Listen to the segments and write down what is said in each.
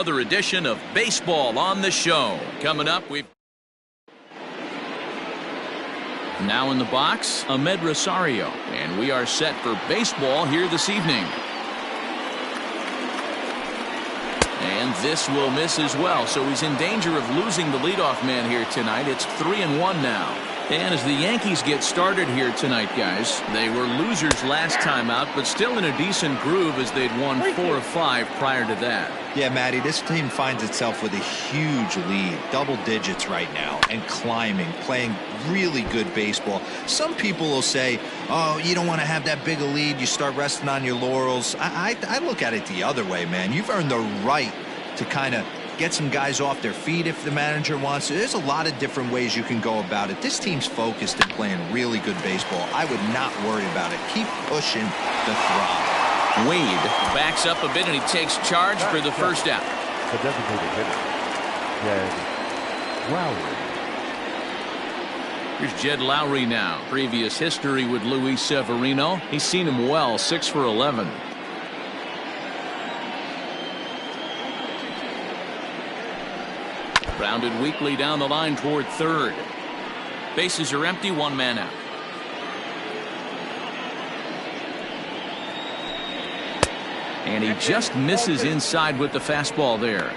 Another edition of baseball on the show. Coming up, we've now in the box, Ahmed Rosario, and we are set for baseball here this evening. And this will miss as well, so he's in danger of losing the leadoff man here tonight. It's 3-1 now. And as the Yankees get started here tonight, guys, they were losers last time out, but still in a decent groove as they'd won 4 of 5 prior to that. Yeah, Matty, this team finds itself with a huge lead, double digits right now, and climbing, playing really good baseball. Some people will say, oh, you don't want to have that big a lead, you start resting on your laurels. I look at it the other way, man. You've earned the right to kind of get some guys off their feet if the manager wants to. There's a lot of different ways you can go about it. This team's focused and playing really good baseball. I would not worry about it. Keep pushing the throb. Wade backs up a bit and he takes charge for the first out. The designated hitter, Jed Lowry. Here's Jed Lowry now. Previous history with Luis Severino. He's seen him well, 6 for 11. Grounded weakly down the line toward third. Bases are empty, 1 man out. And he just misses inside with the fastball there.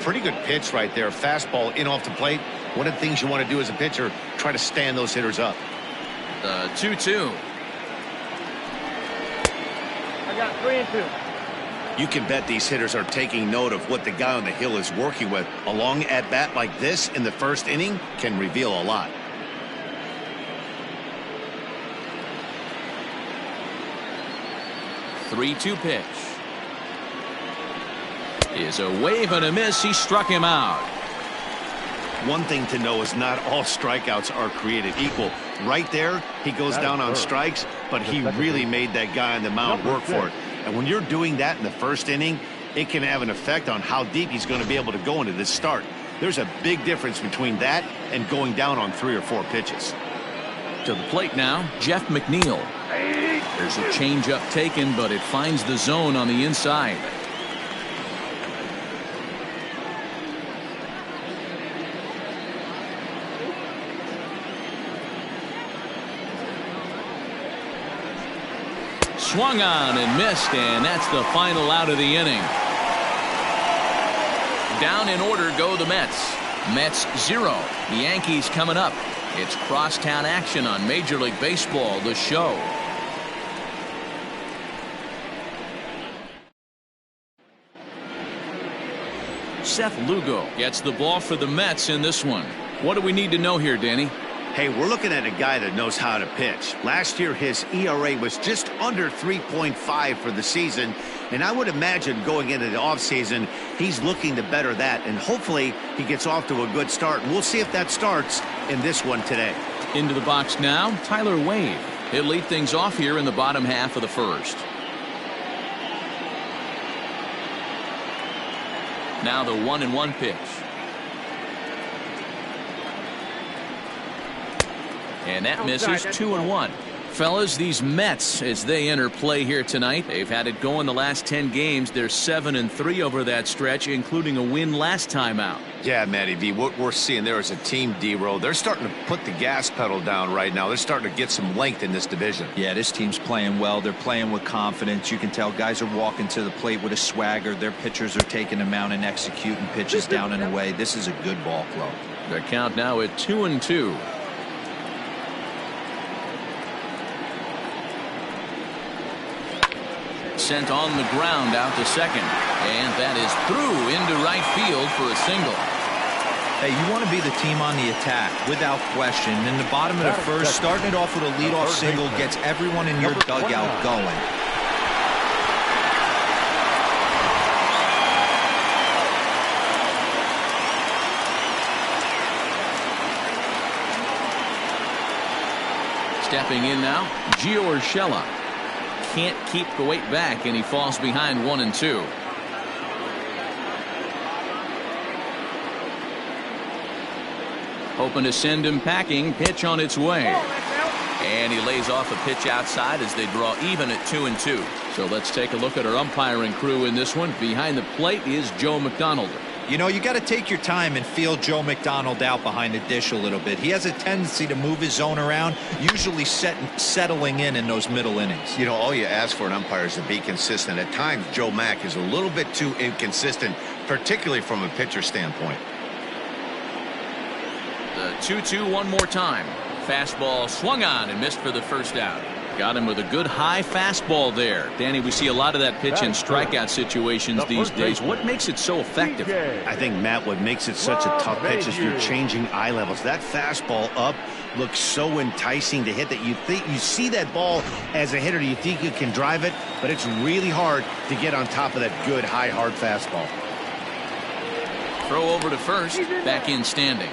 Pretty good pitch right there. Fastball in off the plate. One of the things you want to do as a pitcher, try to stand those hitters up. The 2-2. I got 3-2. You can bet these hitters are taking note of what the guy on the hill is working with. A long at-bat like this in the first inning can reveal a lot. The 3-2 pitch. Is a wave and a miss. He struck him out. One thing to know is not all strikeouts are created equal. Right there, he goes down on strikes, but he really made that guy on the mound work for it. And when you're doing that in the first inning, it can have an effect on how deep he's going to be able to go into this start. There's a big difference between that and going down on 3 or 4 pitches. To the plate now, Jeff McNeil. There's a changeup taken, but it finds the zone on the inside. Swung on and missed, and that's the final out of the inning. Down in order go the Mets. Mets 0. The Yankees coming up. It's crosstown action on Major League Baseball, the show. Seth Lugo gets the ball for the Mets in this one. What do we need to know here, Danny? Hey, we're looking at a guy that knows how to pitch. Last year, his ERA was just under 3.5 for the season, and I would imagine going into the offseason, he's looking to better that, and hopefully he gets off to a good start. And we'll see if that starts in this one today. Into the box now, Tyler Wade. He'll lead things off here in the bottom half of the first. Now the 1-1 pitch. And that misses. 2-1. Fellas, these Mets, as they enter play here tonight, they've had it going the last 10 games. They're 7-3 over that stretch, including a win last time out. Yeah, Matty V, what we're seeing there is a team, D-Row. They're starting to put the gas pedal down right now. They're starting to get some length in this division. Yeah, this team's playing well. They're playing with confidence. You can tell guys are walking to the plate with a swagger. Their pitchers are taking them out and executing pitches down and away. This is a good ball club. Their count now at 2-2. Sent on the ground out to second, and that is through into right field for a single. Hey, you want to be the team on the attack without question. In the bottom of the first, starting it off with a leadoff single gets everyone in your dugout going. Stepping in now, Gio Urshela. Can't keep the weight back, and he falls behind 1-2. Hoping to send him packing. Pitch on its way. And he lays off a pitch outside as they draw even at 2-2. So let's take a look at our umpiring crew in this one. Behind the plate is Joe McDonald. You know, you got to take your time and feel Joe McDonald out behind the dish a little bit. He has a tendency to move his zone around, usually settling in those middle innings. You know, all you ask for an umpire is to be consistent. At times, Joe Mack is a little bit too inconsistent, particularly from a pitcher standpoint. The 2-2 one more time. Fastball swung on and missed for the first out. Got him with a good high fastball there. Danny, we see a lot of that pitch in strikeout situations these days. What makes it so effective? I think, Matt, what makes it such a tough pitch is you're changing eye levels. That fastball up looks so enticing to hit that you see that ball as a hitter, you think you can drive it, but it's really hard to get on top of that good high hard fastball. Throw over to first, back in standing.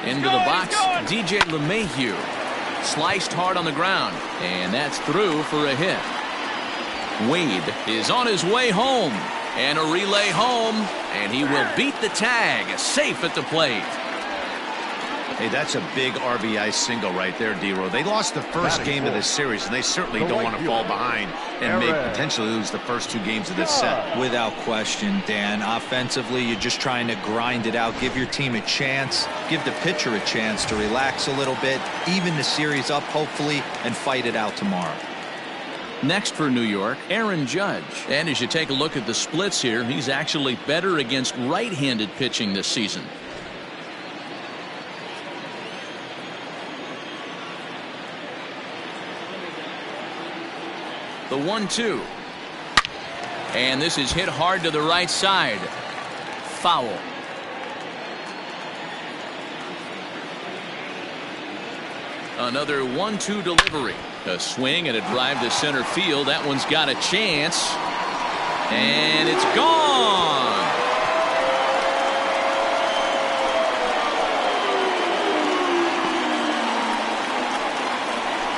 Into the box, DJ LeMahieu. Sliced hard on the ground, and that's through for a hit. Wade is on his way home, and a relay home, and he will beat the tag, safe at the plate. Hey, that's a big RBI single right there, D-Row. They lost the first game of this series, and they certainly don't want to fall behind and may potentially lose the first 2 games of this set. Without question, Dan. Offensively, you're just trying to grind it out, give your team a chance, give the pitcher a chance to relax a little bit, even the series up, hopefully, and fight it out tomorrow. Next for New York, Aaron Judge. And as you take a look at the splits here, he's actually better against right-handed pitching this season. The 1-2. And this is hit hard to the right side. Foul. Another 1-2 delivery. A swing and a drive to center field. That one's got a chance. And it's gone.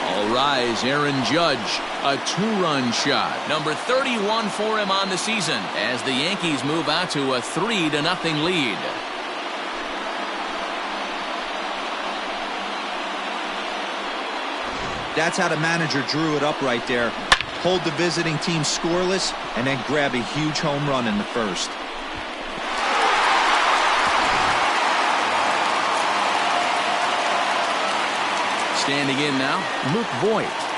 All rise, Aaron Judge. A 2-run shot. Number 31 for him on the season as the Yankees move out to a 3-0 lead. That's how the manager drew it up right there. Hold the visiting team scoreless and then grab a huge home run in the first. Standing in now, Luke Voigt.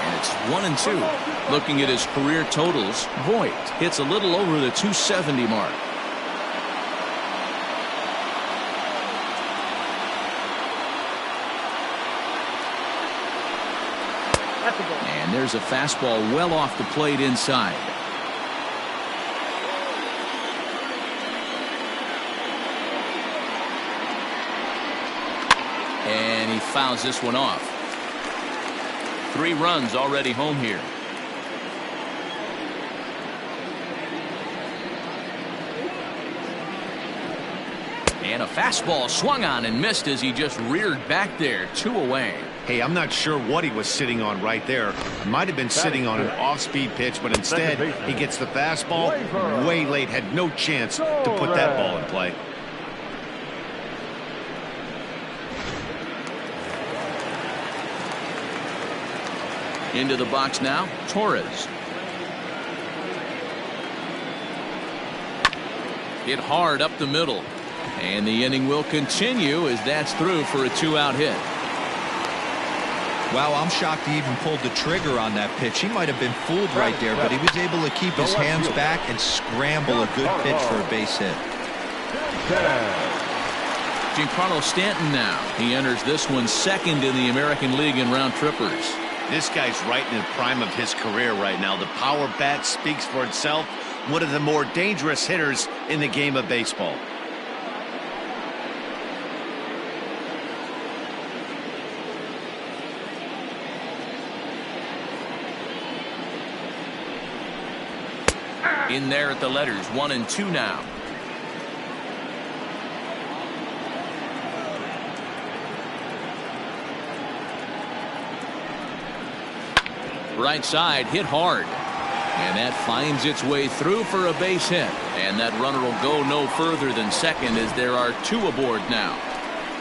And it's 1-2. Looking at his career totals, Voigt hits a little over the 270 mark. And there's a fastball well off the plate inside. And he fouls this one off. 3 runs already home here. And a fastball swung on and missed as he just reared back there. 2 away. Hey, I'm not sure what he was sitting on right there. Might have been sitting on an off-speed pitch, but instead he gets the fastball way late. Had no chance to put that ball in play. Into the box now, Torres. Hit hard up the middle. And the inning will continue as that's through for a 2-out hit. Wow, I'm shocked he even pulled the trigger on that pitch. He might have been fooled right there, but he was able to keep his hands back and scramble a good pitch for a base hit. Giancarlo Stanton now. He enters this one second in the American League in round trippers. This guy's right in the prime of his career right now. The power bat speaks for itself. One of the more dangerous hitters in the game of baseball. In there at the letters, 1-2 now. Right side hit hard. And that finds its way through for a base hit. And that runner will go no further than second as there are 2 aboard now.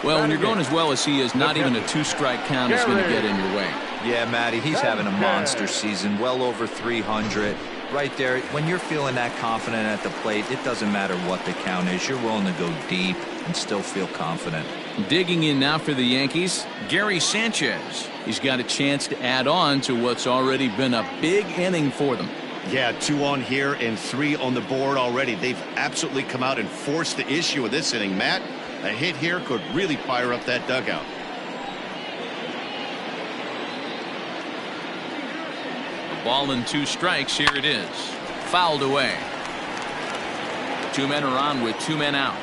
Well, when you're going as well as he is, not even a 2-strike count is going to get in your way. Yeah, Matty, he's having a monster season, well over 300. Right there, when you're feeling that confident at the plate, it doesn't matter what the count is. You're willing to go deep and still feel confident. Digging in now for the Yankees, Gary Sanchez. He's got a chance to add on to what's already been a big inning for them. Yeah, 2 on here and 3 on the board already. They've absolutely come out and forced the issue of this inning. Matt, a hit here could really fire up that dugout. A ball and 2 strikes. Here it is. Fouled away. 2 men are on with 2 men out.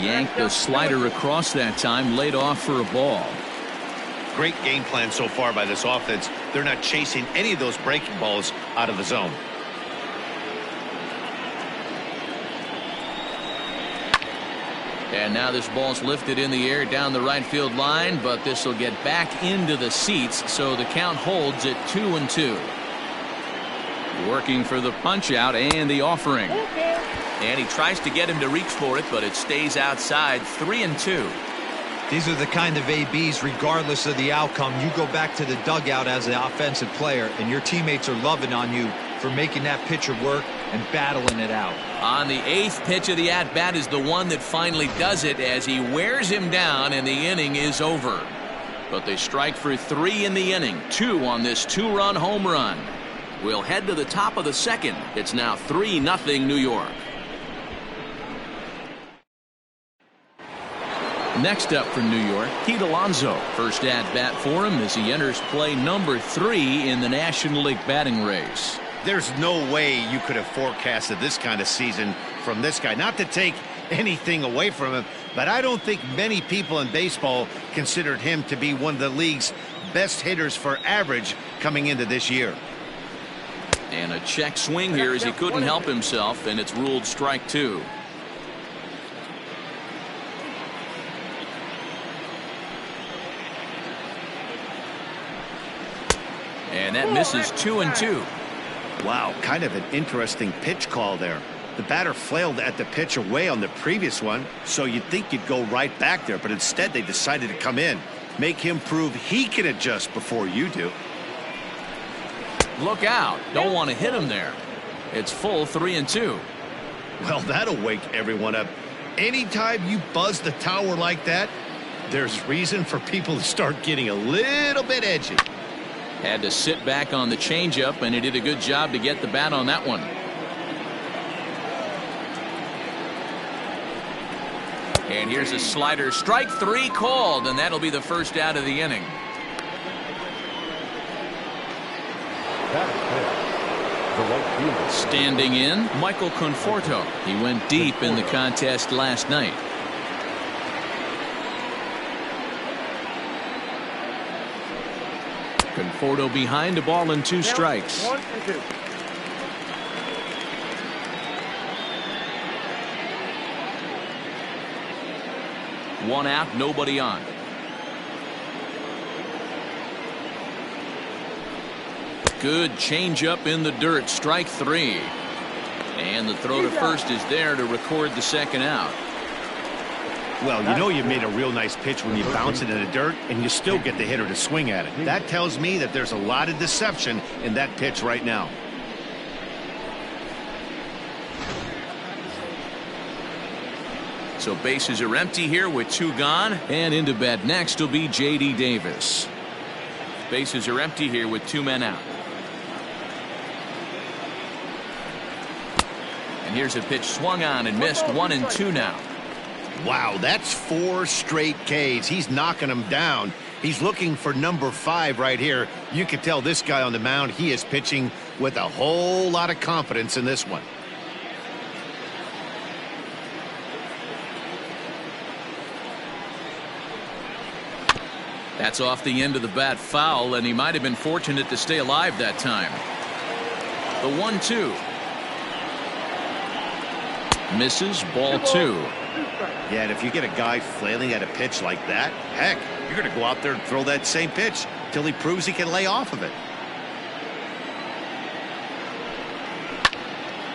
Yanked the slider across that time, laid off for a ball. Great game plan so far by this offense. They're not chasing any of those breaking balls out of the zone. And now this ball's lifted in the air down the right field line, but this will get back into the seats, so the count holds at 2-2. Working for the punch out and the offering. And he tries to get him to reach for it, but it stays outside. 3-2. These are the kind of ABs, regardless of the outcome, you go back to the dugout as an offensive player, and your teammates are loving on you for making that pitcher work and battling it out. On the 8th pitch of the at-bat is the one that finally does it as he wears him down, and the inning is over. But they strike for 3 in the inning, 2 on this 2-run home run. We'll head to the top of the 2nd. It's now 3-0 New York. Next up for New York, Pete Alonso. First at-bat for him as he enters play number 3 in the National League batting race. There's no way you could have forecasted this kind of season from this guy. Not to take anything away from him, but I don't think many people in baseball considered him to be one of the league's best hitters for average coming into this year. And a check swing here as he couldn't help himself, and it's ruled strike 2. And that misses 2-2. Wow, kind of an interesting pitch call there. The batter flailed at the pitch away on the previous one, so you'd think you'd go right back there, but instead they decided to come in, make him prove he can adjust before you do. Look out. Don't want to hit him there. It's full 3-2. Well, that'll wake everyone up. Anytime you buzz the tower like that, there's reason for people to start getting a little bit edgy. Had to sit back on the changeup, and he did a good job to get the bat on that one. And here's a slider. Strike 3 called, and that'll be the first out of the inning. Standing in, Michael Conforto. He went deep in the contest last night. Conforto behind, a ball and 2 strikes. 1-2. One out, nobody on. Good changeup in the dirt, strike 3. And the throw to first is there to record the 2nd out. Well, you know you made a real nice pitch when you bounce it in the dirt and you still get the hitter to swing at it. That tells me that there's a lot of deception in that pitch right now. So bases are empty here with 2 gone, and into bat next will be J.D. Davis. Bases are empty here with 2 men out. And here's a pitch swung on and missed. 1-2 now. Wow, that's 4 straight Ks. He's knocking them down. He's looking for number 5 right here. You can tell this guy on the mound, he is pitching with a whole lot of confidence in this one. That's off the end of the bat foul, and he might have been fortunate to stay alive that time. The 1-2. Misses, ball 2. Yeah, and if you get a guy flailing at a pitch like that, heck, you're going to go out there and throw that same pitch till he proves he can lay off of it.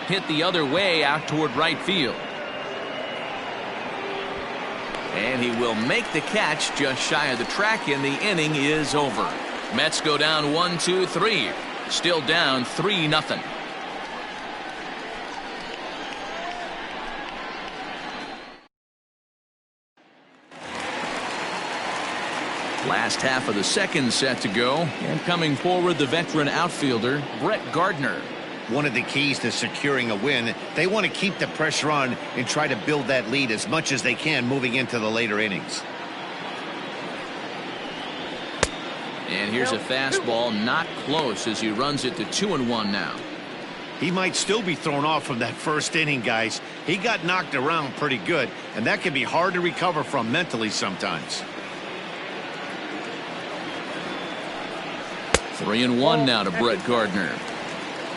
Hit the other way out toward right field. And he will make the catch just shy of the track, and the inning is over. Mets go down 1-2-3. Still down 3-0. Last half of the second set to go, and coming forward, the veteran outfielder, Brett Gardner. One of the keys to securing a win, they want to keep the pressure on and try to build that lead as much as they can moving into the later innings. And here's a fastball not close as he runs it to 2-1 now. He might still be thrown off from that first inning, guys. He got knocked around pretty good, and that can be hard to recover from mentally sometimes. 3-1 now to Brett Gardner.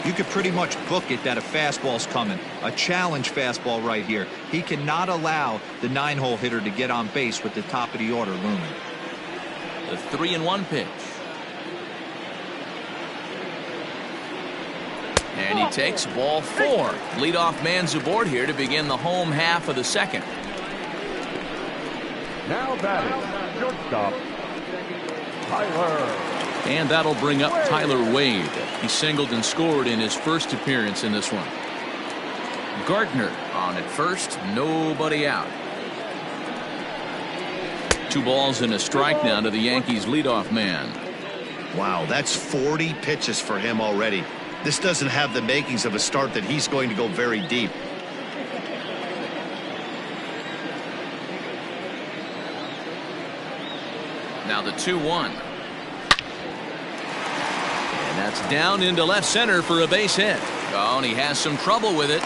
You could pretty much book it that a fastball's coming. A challenge fastball right here. He cannot allow the 9-hole hitter to get on base with the top of the order looming. The 3-1 pitch. And he takes ball 4. Leadoff man's aboard here to begin the home half of the second. Now batting, shortstop, Tyler. And that'll bring up Tyler Wade. He singled and scored in his first appearance in this one. Gardner on at first, nobody out. 2 balls and a strike now to the Yankees leadoff man. Wow, that's 40 pitches for him already. This doesn't have the makings of a start that he's going to go very deep. Now the 2-1. And that's down into left center for a base hit. Oh, and he has some trouble with it.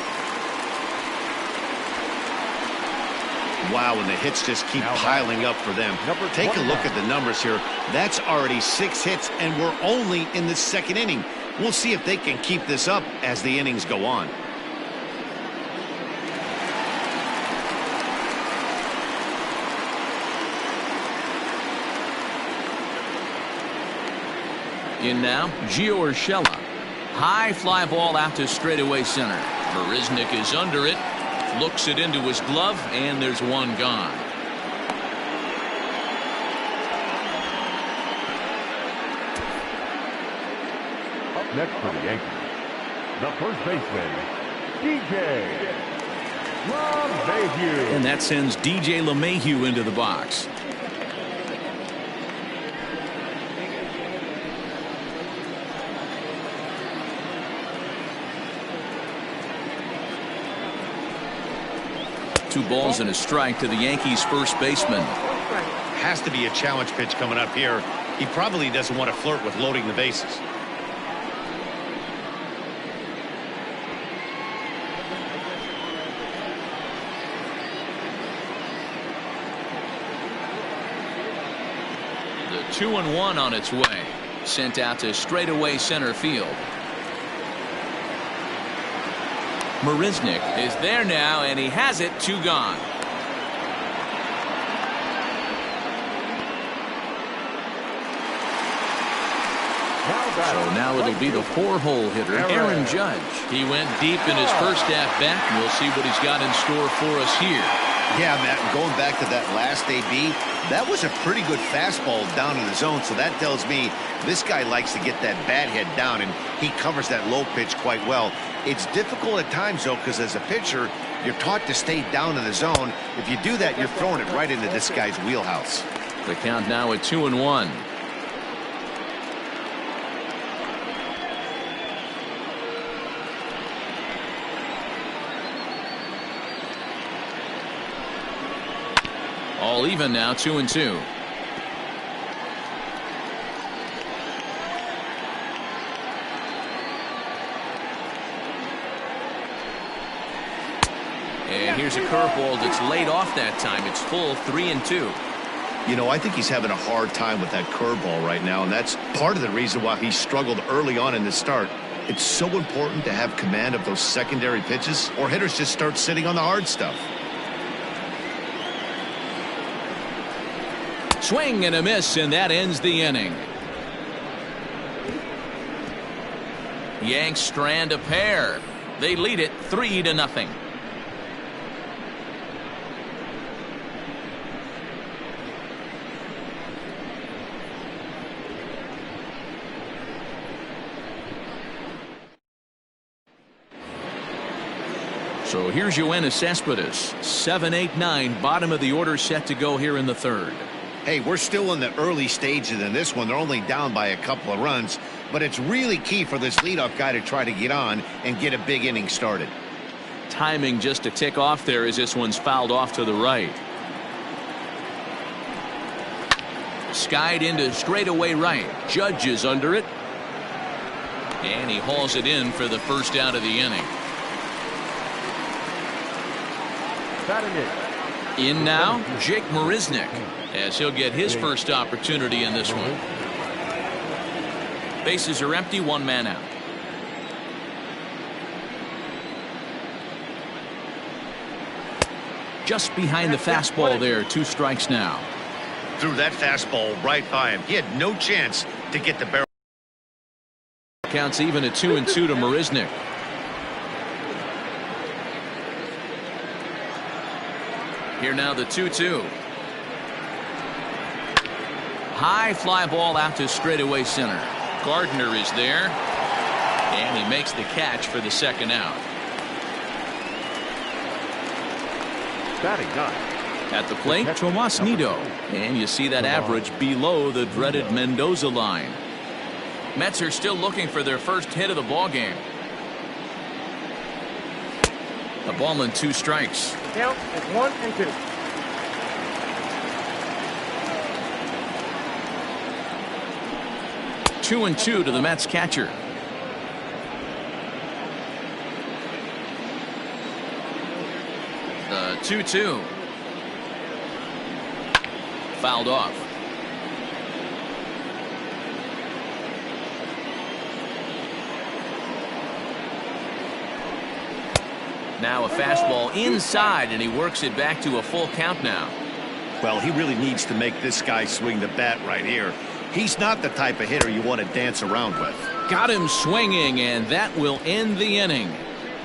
Wow, and the hits just keep piling up for them. Take a look at the numbers here. That's already 6 hits, and we're only in the second inning. We'll see if they can keep this up as the innings go on. In now, Gio Urshela. High fly ball out to straightaway center. Marisnick is under it. Looks it into his glove, and there's one gone. Up next for the Yankees, the first baseman, DJ LeMahieu. And that sends DJ LeMahieu into the box. Two balls and a strike to the Yankees first baseman. Has to be a challenge pitch coming up here. He probably doesn't want to flirt with loading the bases. The 2-1 on its way. Sent out to straightaway center field. Marisnick is there now, and he has it. 2 gone. So now it'll be the 4-hole hitter, Aaron Judge. He went deep in his first at-bat. We'll see what he's got in store for us here. Yeah, Matt, going back to that last AB, that was a pretty good fastball down in the zone, so that tells me this guy likes to get that bat head down, and he covers that low pitch quite well. It's difficult at times, though, because as a pitcher, you're taught to stay down in the zone. If you do that, you're throwing it right into this guy's wheelhouse. The count now at 2-1. All even now, 2-2. And here's a curveball that's laid off that time. It's full 3-2. You know, I think he's having a hard time with that curveball right now, and that's part of the reason why he struggled early on in the start. It's so important to have command of those secondary pitches, or hitters just start sitting on the hard stuff. Swing and a miss, and that ends the inning. Yanks strand a pair. They lead it 3-0. So here's Yoenis Cespedes. 7-8-9, bottom of the order set to go here in the third. Hey, we're still in the early stages in this one. They're only down by a couple of runs, but it's really key for this leadoff guy to try to get on and get a big inning started. Timing just to tick off there as this one's fouled off to the right. Skied into straightaway right. Judge is under it. And he hauls it in for the first out of the inning. In now, Jake Marisnick, as he'll get his first opportunity in this one. Bases are empty, one man out. Just behind the fastball there, 2 strikes now. Threw that fastball right by him. He had no chance to get the barrel. Counts even at 2-2 to Marisnick. Here now the 2-2. High fly ball out to straightaway center. Gardner is there. And he makes the catch for the second out. Batting 9. At the plate, Tomas Nido. And you see that average below the dreaded Mendoza line. Mets are still looking for their first hit of the ball game. A ball and 2 strikes. Count is 1-2. 2-2 to the Mets catcher. The 2-2. Fouled off. Now a fastball inside, and he works it back to a full count now. Well, he really needs to make this guy swing the bat right here. He's not the type of hitter you want to dance around with. Got him swinging, and that will end the inning.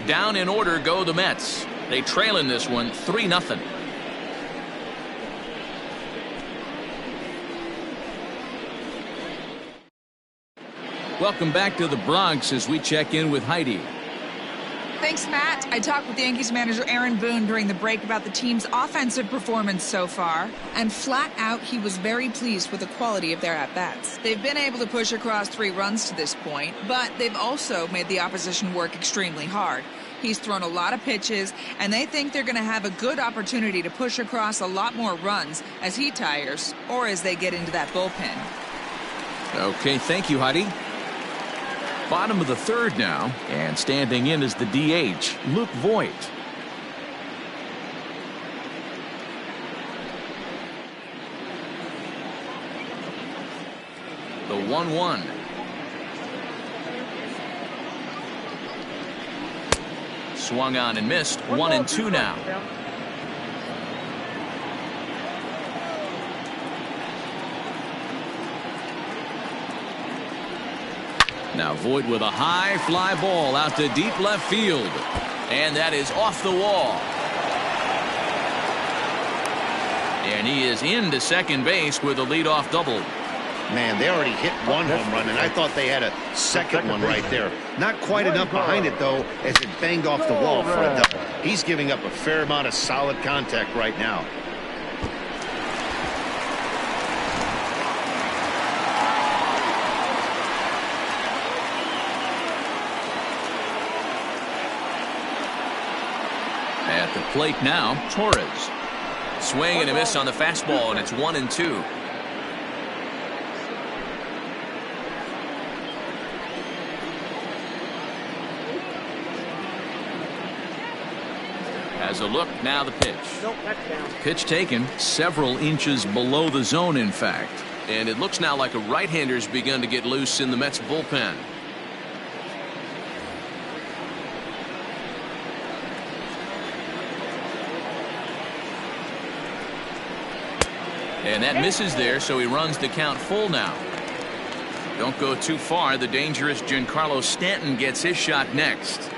Down in order go the Mets. They trail in this one 3-0. Welcome back to the Bronx as we check in with Heidi. Thanks, Matt. I talked with Yankees manager Aaron Boone during the break about the team's offensive performance so far, and flat out he was very pleased with the quality of their at-bats. They've been able to push across 3 runs to this point, but they've also made the opposition work extremely hard. He's thrown a lot of pitches, and they think they're going to have a good opportunity to push across a lot more runs as he tires or as they get into that bullpen. Okay, thank you, Heidi. Bottom of the third now, and standing in is the DH, Luke Voigt. The 1-1. Swung on and missed. 1-2 now. Now Voigt with a high fly ball out to deep left field. And that is off the wall. And he is into second base with a leadoff double. Man, they already hit 1 home run, and I thought they had a second one right there. Not quite enough behind it, though, as it banged off the wall for a double. He's giving up a fair amount of solid contact right now. At the plate now, Torres. Swing and a miss on the fastball, and it's 1-2. Has a look, now the pitch. Pitch taken several inches below the zone, in fact. And it looks now like a right-hander's begun to get loose in the Mets bullpen. And that misses there, so he runs the count full now. Don't go too far. The dangerous Giancarlo Stanton gets his shot next.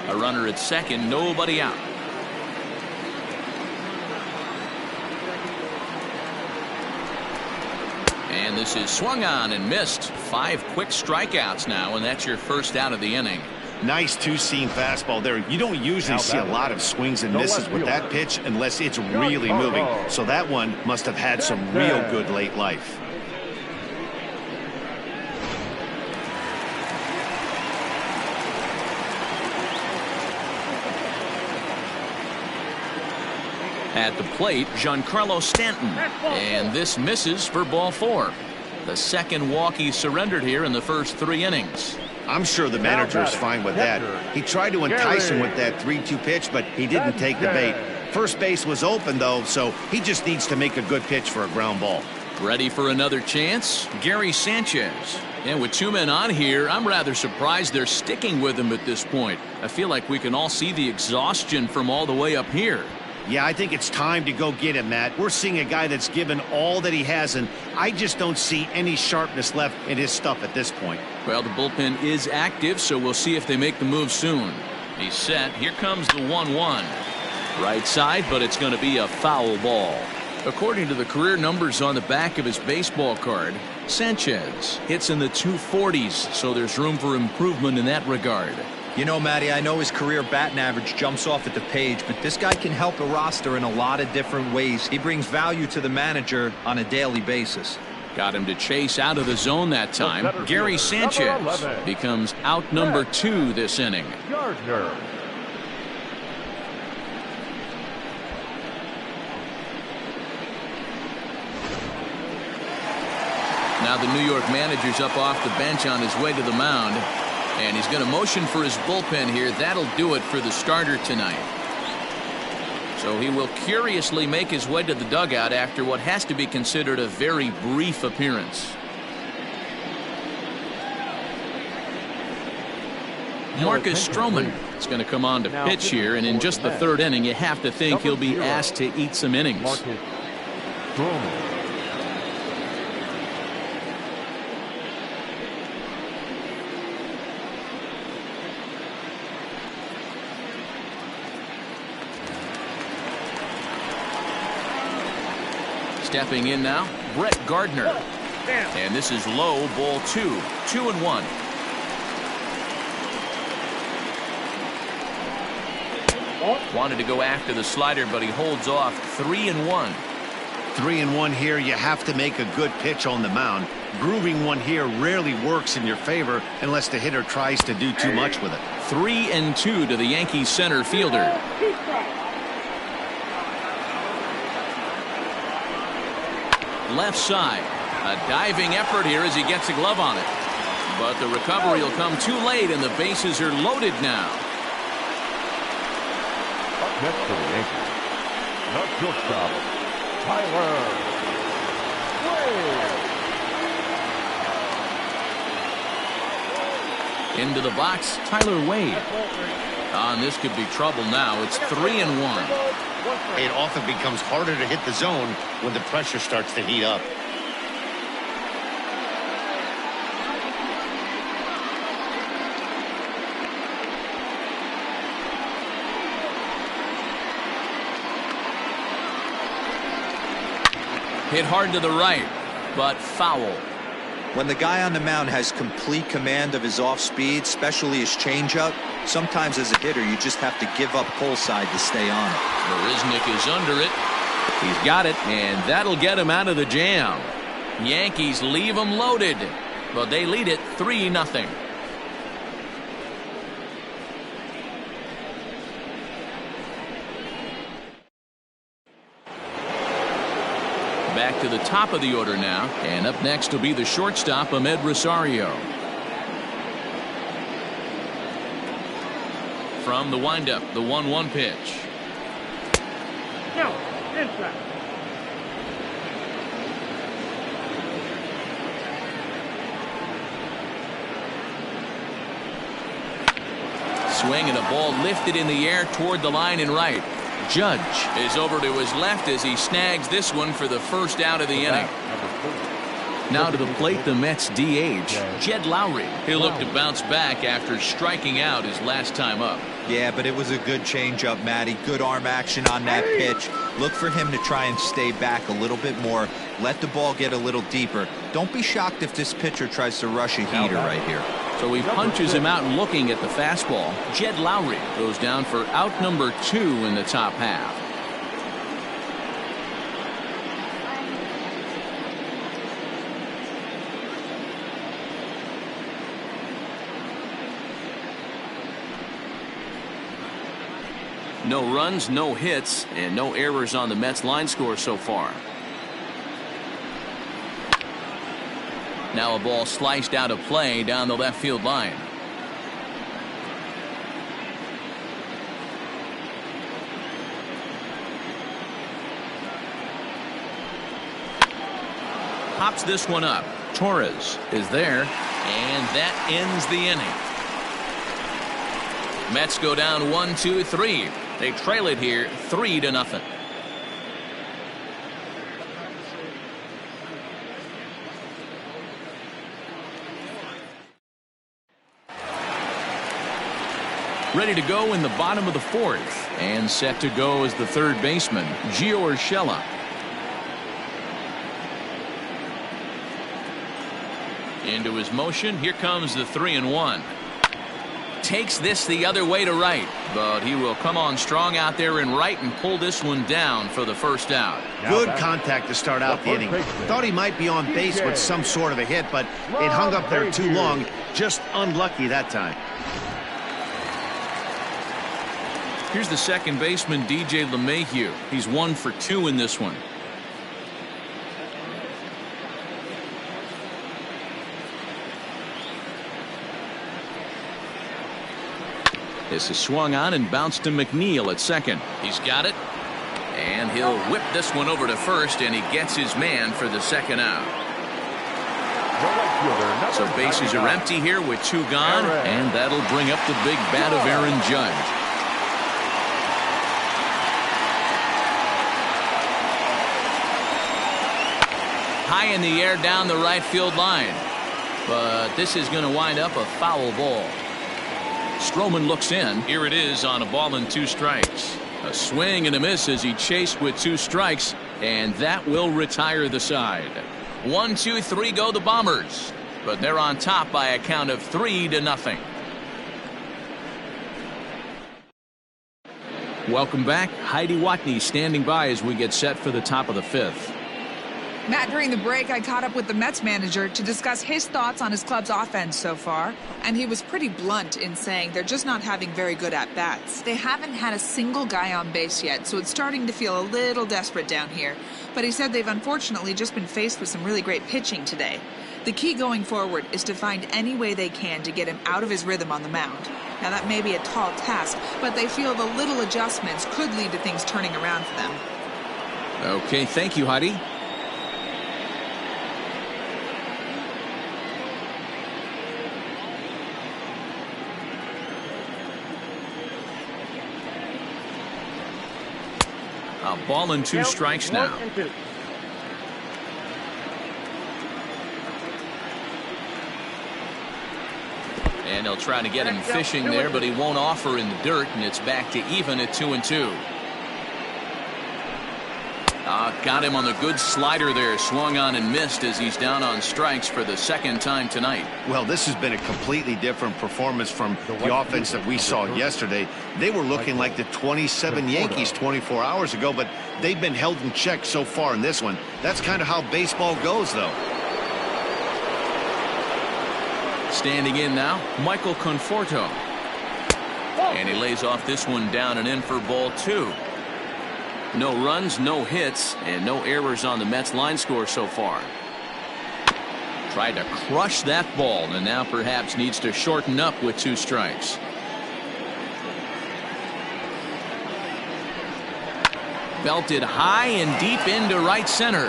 A runner at second, nobody out. And this is swung on and missed. 5 quick strikeouts now, and that's your first out of the inning. Nice two-seam fastball there. You don't usually see a lot of swings and misses with that pitch unless it's really moving. So that one must have had some real good late life. At the plate, Giancarlo Stanton. And this misses for ball 4. The second walk he surrendered here in the first 3 innings. I'm sure the manager is fine with that. He tried to entice him with that 3-2 pitch, but he didn't take the bait. First base was open, though, so he just needs to make a good pitch for a ground ball. Ready for another chance? Gary Sanchez. And with 2 men on here, I'm rather surprised they're sticking with him at this point. I feel like we can all see the exhaustion from all the way up here. Yeah, I think it's time to go get him, Matt. We're seeing a guy that's given all that he has, and I just don't see any sharpness left in his stuff at this point. Well, the bullpen is active, so we'll see if they make the move soon. He's set. Here comes the 1-1. Right side, but it's going to be a foul ball. According to the career numbers on the back of his baseball card, Sanchez hits in the 240s, so there's room for improvement in that regard. You know, Matty, I know his career batting average jumps off at the page, but this guy can help a roster in a lot of different ways. He brings value to the manager on a daily basis. Got him to chase out of the zone that time. Gary Sanchez becomes out number 2 this inning. Gardner. Now the New York manager's up off the bench on his way to the mound. And he's going to motion for his bullpen here. That'll do it for the starter tonight. So he will curiously make his way to the dugout after what has to be considered a very brief appearance. Marcus Stroman is going to come on to pitch here, and in just the 3rd inning, you have to think he'll be asked to eat some innings. Marcus Stroman. Stepping in now, Brett Gardner. And this is low, ball 2. 2-1. Wanted to go after the slider, but he holds off. 3-1. 3-1 here. You have to make a good pitch on the mound. Grooving one here rarely works in your favor unless the hitter tries to do too much with it. 3-2 to the Yankees center fielder. Left side. A diving effort here as he gets a glove on it. But the recovery will come too late, and the bases are loaded now. Up next for the Yankees, the shortstop, Tyler Wade. Into the box, Tyler Wade. And this could be trouble now. It's 3-1. It often becomes harder to hit the zone when the pressure starts to heat up. Hit hard to the right, but foul. When the guy on the mound has complete command of his off speed, especially his changeup, sometimes as a hitter you just have to give up pull side to stay on it. Marisnik is under it. He's got it, and that'll get him out of the jam. Yankees leave him loaded, but they lead it 3-0. Back to the top of the order now, and up next will be the shortstop, Ahmed Rosario. From the windup, the 1-1 pitch. Now, inside. Swing and a ball lifted in the air toward the line and right. Judge is over to his left as he snags this one for the first out of the inning. Now to the plate, the Mets DH, Jed Lowry. He'll look to bounce back after striking out his last time up. Yeah, but it was a good changeup, Matty. Good arm action on that pitch. Look for him to try and stay back a little bit more. Let the ball get a little deeper. Don't be shocked if this pitcher tries to rush a heater right here. So he punches him out looking at the fastball. Jed Lowry goes down for out number 2 in the top half. No runs, no hits, and no errors on the Mets line score so far. Now a ball sliced out of play down the left field line. Pops this one up. Torres is there, and that ends the inning. Mets go down 1-2-3. They trail it here 3-0. Ready to go in the bottom of the 4th, and set to go as the third baseman, Gio Urshela. Into his motion, here comes the 3-1. Takes this the other way to right, but he will come on strong out there in right and pull this one down for the first out. Good contact to start out the inning. Thought he might be on base with some sort of a hit, but it hung up there too long. Just unlucky that time. Here's the second baseman, DJ LeMahieu. He's 1 for 2 in this one. This is swung on and bounced to McNeil at second. He's got it, and he'll whip this one over to first, and he gets his man for the second out. So bases are empty here with 2 gone, and that'll bring up the big bat of Aaron Judge. High in the air down the right field line, but this is going to wind up a foul ball. Stroman looks in. Here it is on a ball and 2 strikes. A swing and a miss as he chased with 2 strikes, and that will retire the side. 1-2-3 go the Bombers, but they're on top by a count of 3-0. Welcome back. Heidi Watney standing by as we get set for the top of the 5th. Matt, during the break, I caught up with the Mets manager to discuss his thoughts on his club's offense so far, and he was pretty blunt in saying they're just not having very good at-bats. They haven't had a single guy on base yet, so it's starting to feel a little desperate down here. But he said they've unfortunately just been faced with some really great pitching today. The key going forward is to find any way they can to get him out of his rhythm on the mound. Now, that may be a tall task, but they feel the little adjustments could lead to things turning around for them. Okay, thank you, Heidi. A ball and 2 strikes now. And they'll try to get him fishing there, but he won't offer in the dirt, and it's back to even at 2-2. Got him on the good slider there, swung on and missed as he's down on strikes for the second time tonight. Well, this has been a completely different performance from the offense that we saw yesterday. They were looking like the 27 Yankees 24 hours ago, but they've been held in check so far in this one. That's kind of how baseball goes, though. Standing in now, Michael Conforto. And he lays off this one down and in for ball 2. No runs, no hits, and no errors on the Mets line score so far. Tried to crush that ball, and now perhaps needs to shorten up with 2 strikes. Belted high and deep into right center.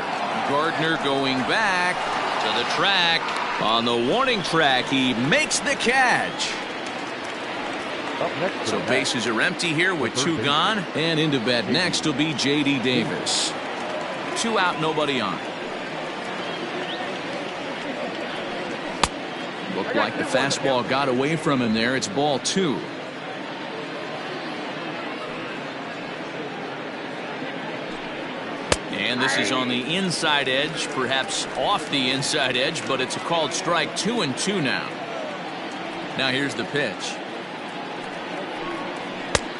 Gardner going back to the track. On the warning track, he makes the catch. Up next for So the bases are empty here with two gone. And into bat next will be J.D. Davis. 2 out, nobody on. Looked like the fastball got away from him there. It's ball 2. And this is on the inside edge, perhaps off the inside edge, but it's a called strike. 2-2 now. Now here's the pitch.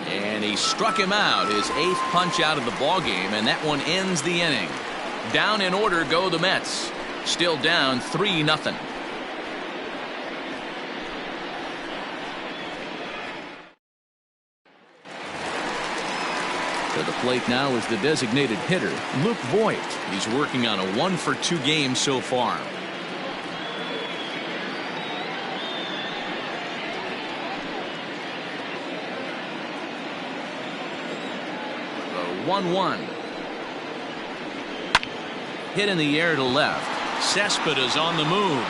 And he struck him out, his 8th punch out of the ball game, and that one ends the inning. Down in order go the Mets. Still down 3-0. To the plate now is the designated hitter, Luke Voigt. He's working on a 1-for-2 game so far. The 1-1. Hit in the air to left. Cespedes on the move.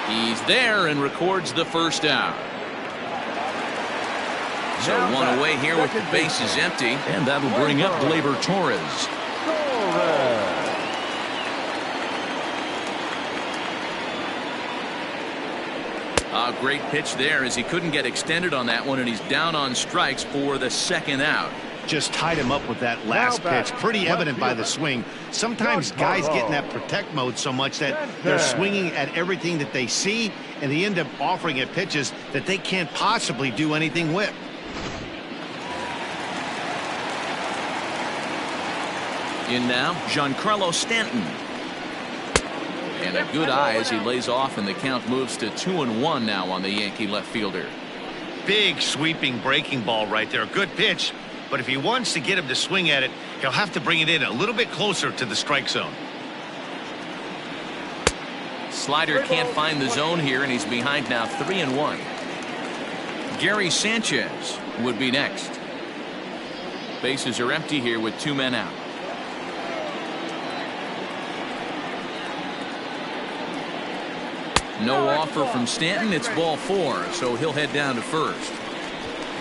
He's there and records the first out. So one away here with the bases empty, and that'll bring up Gleyber Torres. A great pitch there as he couldn't get extended on that one, and he's down on strikes for the 2nd out. Just tied him up with that last pitch. Pretty evident by the swing. Sometimes guys get in that protect mode so much that they're swinging at everything that they see, and they end up offering at pitches that they can't possibly do anything with. In now, Giancarlo Stanton. And a good eye as he lays off, and the count moves to 2-1 now on the Yankee left fielder. Big sweeping breaking ball right there. Good pitch, but if he wants to get him to swing at it, he'll have to bring it in a little bit closer to the strike zone. Slider can't find the zone here, and he's behind now 3-1. Gary Sanchez would be next. Bases are empty here with 2 men out. No offer from Stanton. It's ball 4, so he'll head down to first.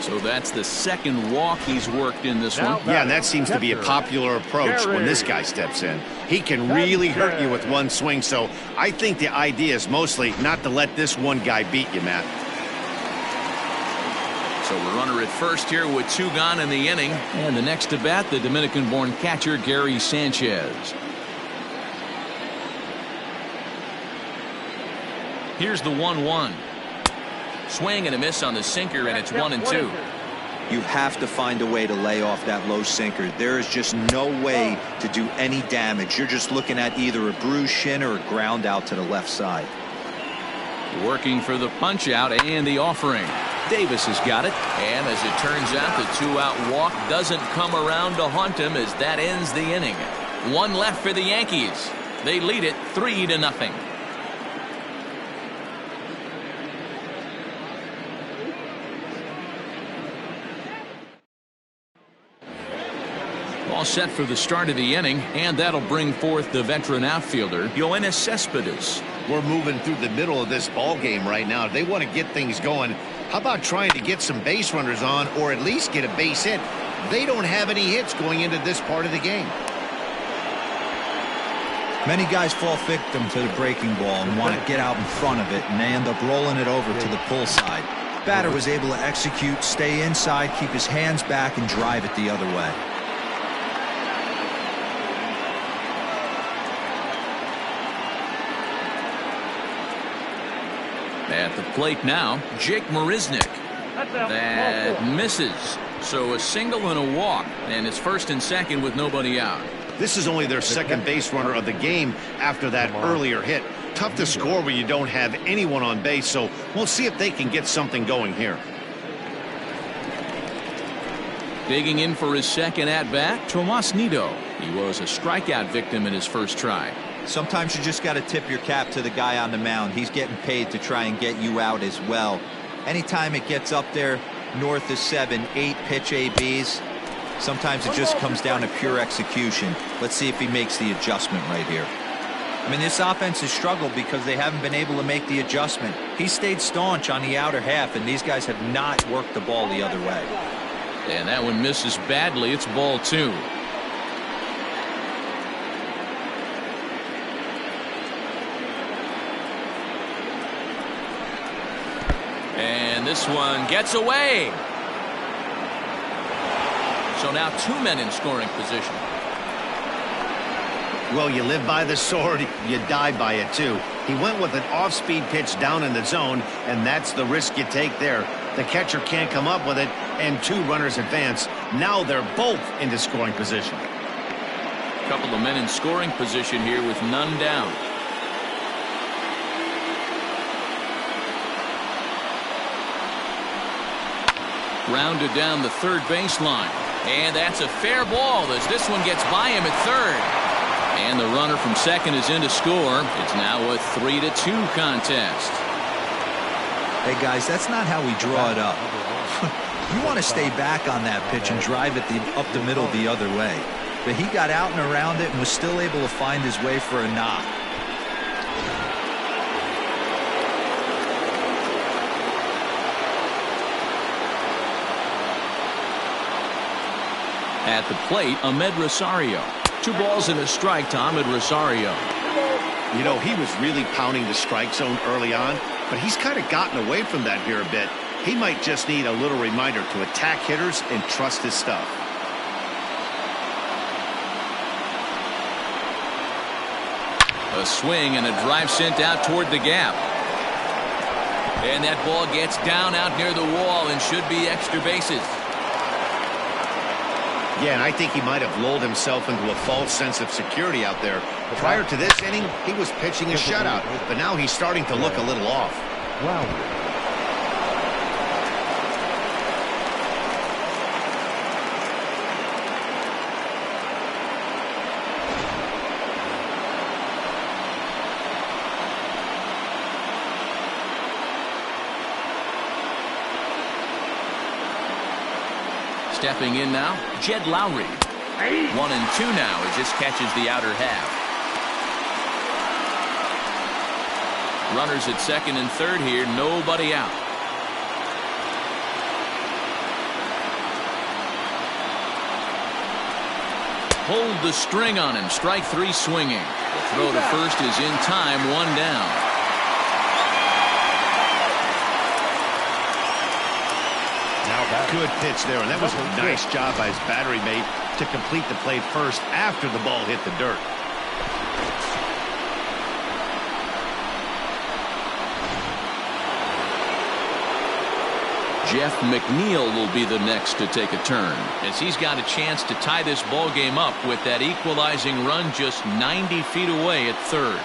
So that's the 2nd walk he's worked in this one. Yeah, and that seems to be a popular approach when this guy steps in. He can really hurt you with one swing, so I think the idea is mostly not to let this one guy beat you, Matt. So the runner at first here with 2 gone in the inning. And the next to bat, the Dominican-born catcher Gary Sanchez. Here's the 1-1. Swing and a miss on the sinker, and it's 1-2. You have to find a way to lay off that low sinker. There is just no way to do any damage. You're just looking at either a bruised shin or a ground out to the left side. Working for the punch out and the offering. Davis has got it, and as it turns out, the 2-out walk doesn't come around to haunt him as that ends the inning. 1 left for the Yankees. They lead it 3-0. All set for the start of the inning, and that'll bring forth the veteran outfielder, Yoenis Cespedes. We're moving through the middle of this ball game right now. They want to get things going. How about trying to get some base runners on, or at least get a base hit? They don't have any hits going into this part of the game. Many guys fall victim to the breaking ball and want to get out in front of it, and they end up rolling it over to the pull side. Batter was able to execute, stay inside, keep his hands back, and drive it the other way. At the plate now, Jake Marisnick. That misses. So a single and a walk, and it's 1st and 2nd with nobody out. This is only their 2nd base runner of the game after that earlier hit. Tough to score when you don't have anyone on base, so we'll see if they can get something going here. Digging in for his 2nd at-bat, Tomas Nido. He was a strikeout victim in his first try. Sometimes you just got to tip your cap to the guy on the mound. He's getting paid to try and get you out as well. Anytime it gets up there north of 7, 8 pitch ABs, sometimes it just comes down to pure execution. Let's see if he makes the adjustment right here. I mean, this offense has struggled because they haven't been able to make the adjustment. He stayed staunch on the outer half, and these guys have not worked the ball the other way. And that one misses badly. It's ball 2. And this one gets away. So now 2 men in scoring position. Well, you live by the sword, you die by it too. He went with an off-speed pitch down in the zone, and that's the risk you take there. The catcher can't come up with it, and 2 runners advance. Now they're both into scoring position. A couple of men in scoring position here with none down. Grounded down the third baseline. And that's a fair ball as this one gets by him at third. And the runner from second is in to score. It's now a 3-2 contest. Hey, guys, that's not how we draw it up. You want to stay back on that pitch and drive it up the middle the other way. But he got out and around it and was still able to find his way for a knock. At the plate, Ahmed Rosario. 2 balls and a strike to Ahmed Rosario. You know, he was really pounding the strike zone early on, but he's kind of gotten away from that here a bit. He might just need a little reminder to attack hitters and trust his stuff. A swing and a drive sent out toward the gap. And that ball gets down out near the wall and should be extra bases. Yeah, and I think he might have lulled himself into a false sense of security out there. Prior to this inning, he was pitching a shutout, but now he's starting to look a little off. Wow. Stepping in now, Jed Lowry. 1-2 now. It just catches the outer half. Runners at second and third here. Nobody out. Hold the string on him. Strike 3 swinging. The throw to first is in time. 1 down. Good pitch there, and that was a nice job by his battery mate to complete the play first after the ball hit the dirt. Jeff McNeil will be the next to take a turn, as he's got a chance to tie this ball game up with that equalizing run just 90 feet away at third.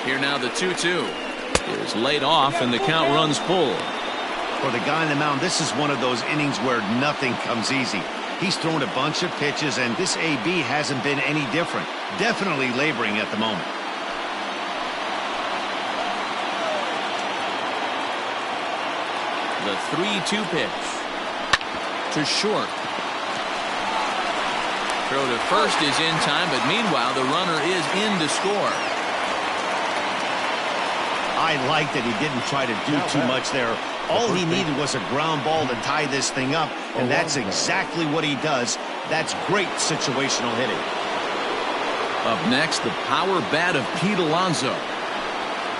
Here now the 2-2 is laid off and the count runs full. For the guy on the mound, this is one of those innings where nothing comes easy. He's thrown a bunch of pitches, and this AB hasn't been any different. Definitely laboring at the moment. The 3-2 pitch to short. Throw to first is in time, but meanwhile the runner is in to score. I like that he didn't try to do too much there. All he needed was a ground ball to tie this thing up, and that's exactly what he does. That's great situational hitting. Up next, the power bat of Pete Alonso.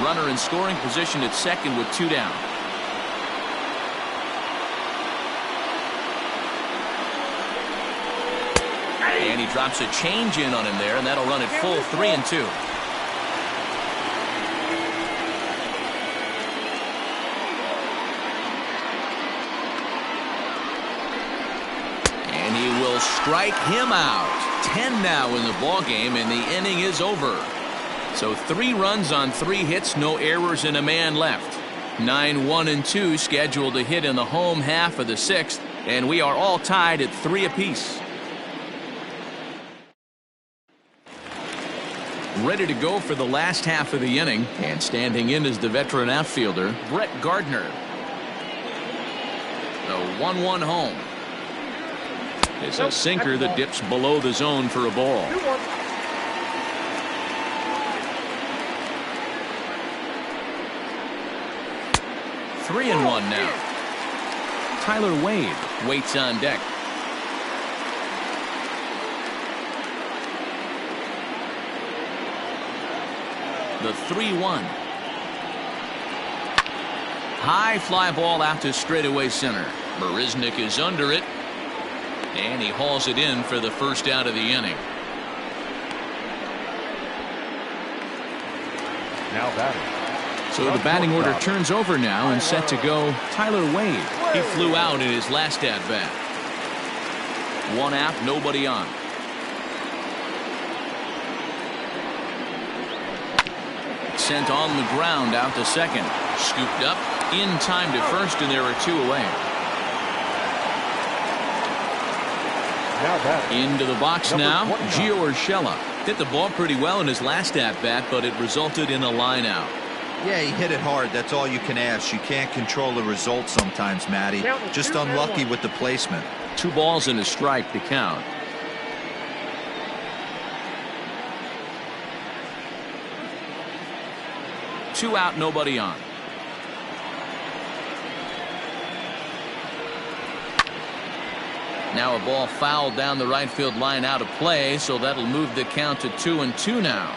Runner in scoring position at second with 2 down. And he drops a change in on him there, and that'll run it full 3-2. And he will strike him out. 10 now in the ball game, and the inning is over. So 3 runs on 3 hits, no errors, and a man left. 9-1-2 scheduled to hit in the home half of the 6th, and we are all tied at 3 apiece. Ready to go for the last half of the inning, and standing in is the veteran outfielder, Brett Gardner. The 1-1 home. It's a sinker that dips below the zone for a ball. 3-1 now. Tyler Wade waits on deck. The 3-1. High fly ball out to straightaway center. Marisnik is under it. And he hauls it in for the first out of the inning. Now batting. So the batting order turns over now and set to go Tyler Wade. He flew out in his last at bat. One out, nobody on. Sent on the ground out to second. Scooped up in time to first, and there are 2 away. Into the box now. Gio Urshela hit the ball pretty well in his last at bat, but it resulted in a line out. Yeah, he hit it hard. That's all you can ask. You can't control the result sometimes, Matty. Just unlucky with the placement. 2 balls and a strike to count. Two out, nobody on. Now a ball fouled down the right field line out of play, so that'll move the count to 2-2 now.